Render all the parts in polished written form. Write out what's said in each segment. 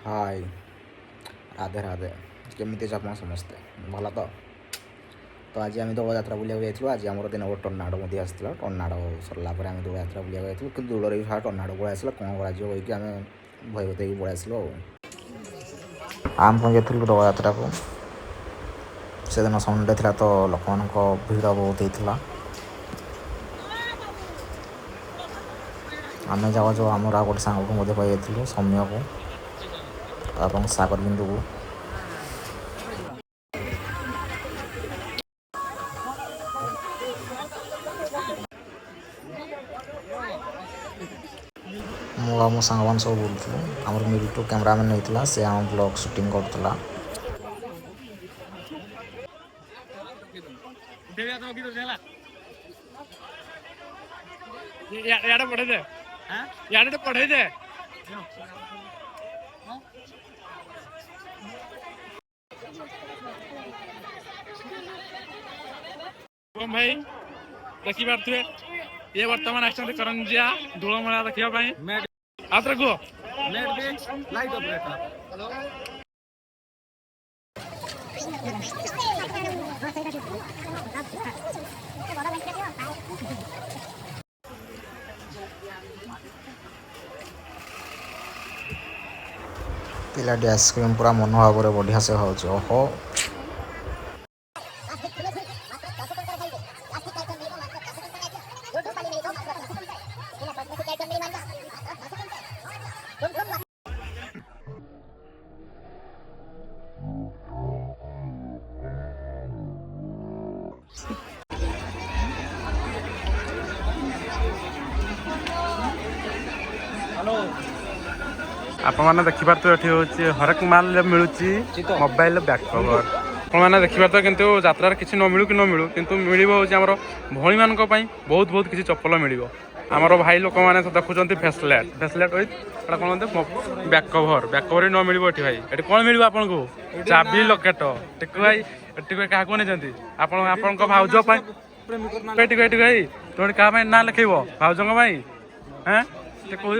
हाय राधे राधे केमी आप समस्ते भल तो आज आम दौड़ यात्रा बुला जाइए आज आम दिन गोटे टर्नाडो आसाला टर्नाडो सरला आम दौड़ यात्रा बुला जाइए कि दूर भी टर्नाडो पड़े आसा कौन कर आम भयभूत हो पड़े आसलु आम पहुँची दौड़ यात्रा को से दिन संडे था तो लोक मान भिड़ बहुत होता आम जाओ जो आम गोटे सांग को पाई सौम्य को और सागर बिंदु को मो सांग मान सब बोलूँ आम मिल्टू कैमरामैन होता से आम ब्लॉग शूटिंग करता पढ़े दे भाई देखी पारे ये बर्तमान आसते करंजिया धूलमेला देखा आप लाइट पिलाटी आइसक्रीम पूरा मन भाव बढ़िया से खाऊँ ओहो आपने देखिपारे ये हूँ हरेक माल मिलूँ मोबाइल बैक कवर आपने देखिपारे किंतु यात्रा किसी न मिलू कि न मिलू किंतु मिल भौणी मान बहुत बहुत किसी चप्पल मिल आमर भाई लोक मैंने देखुं फेसलेट फेसलेट विथ कौन बैक कवर न मिल भाई ये कौन मिल आपको चाबी लकेट टिकु भाई टिकु क्या नहीं आपण भाउज टिकु टिकु भाई तुम क्या ना लिखेब भाउज हाँ कह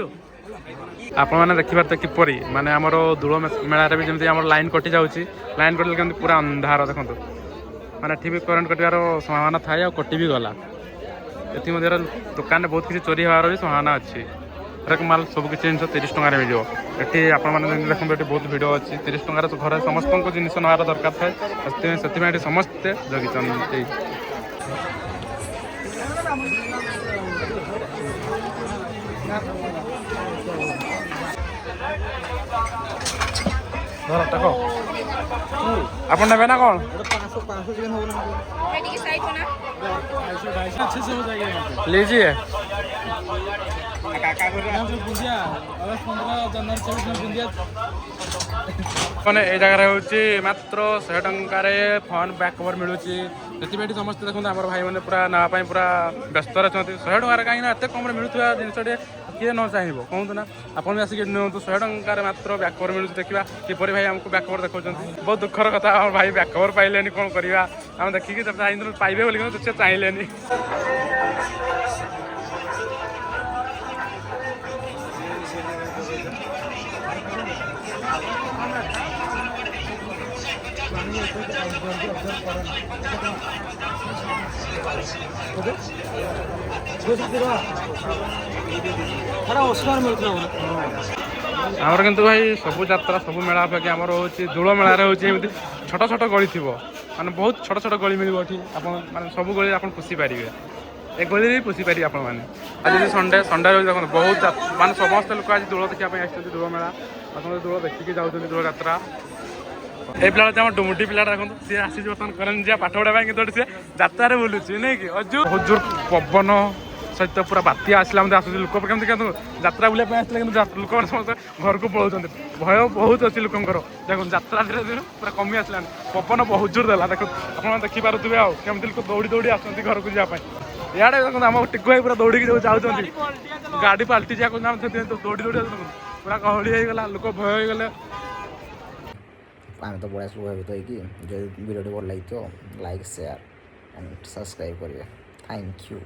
आपण मैंने देखिपारे किपरि माने आमर दूल मेलार भी जमी आम लाइन कटि जाऊँगी लाइन कटिले केमती पूरा अंधार देखो मैंने ठीक करेन्ट कटार संभावना थाए कटि भी गला ये दुकान बहुत किसी चोरी हमार भी संभावना अच्छी हरेक माल सब किसी जिन 30 टकर मिल ये आपने देखो ये बहुत भिड़ अच्छी 30 टकर तो घर समस्त जिन नार दरकार थाए से समस्ते जगिंट आप ने ना कौन लीजिए मैंने ये जगह हूँ मात्र 100 टंकार फोन बैक कवर मिलूँ से समस्त देखते आम भाई मैंने पूरा नापी पूरा व्यस्त अच्छा 100 टकर कहीं एत कम मिलूया जिनटे किए न चाहिए कहतु ना आप भी आसिक नियंतु 100 टंकार मात्र बैक कवर मिलूँ देखा किपरि भाई आमको बैक कवर देखा बहुत दुखर कथा आम भाई बैक कवर पाइले कौन करवा आम देखिए पाइबे बोली से चाहिए आमर किंतु भाई सब यात्रा सब मेला अपेक्षा आमर हूँ दूल मेलार हूँ छोट छोट गली थी माने बहुत छोट छोट गली मिले माने सब गली आप पुषि पारे ए गली भी पुषि पारे आप आज संडे संडे देखो बहुत माने समस्त लोक आज दूल देखा दूल मेला दूल देखिकी जाऊँ दूल यात्रा ये पिला डुमुटी पिला देखो सी आसी बर्तमान करें जी पाठ पढ़ा कि सी यात्रा बुलूँ नहीं कि बहुत जोर पवन सहित पूरा बात्या आसला आस लोक केमती यात्रा बुलाप आसते लोक समस्त घर को पलाऊँ भय बहुत अच्छी लोकर देखो यात्रा धीरे धीरे पूरा कमी आसला पवन बहुत जोर देला देखो आप देखिपे आमती लोक दौड़ी दौड़ी आसती घर को जावाई इे देखो आम टिकु भाई पूरा दौड़ी जाऊँगी गाड़ी पाल्टी दौड़ी दौड़ी पूरा गहली होगा लोक भय होगले आम तो बड़ा भयभूत होगी जो वीडियो भल लगे तो लाइक शेयर एंड सब्सक्राइब करेंगे थैंक यू।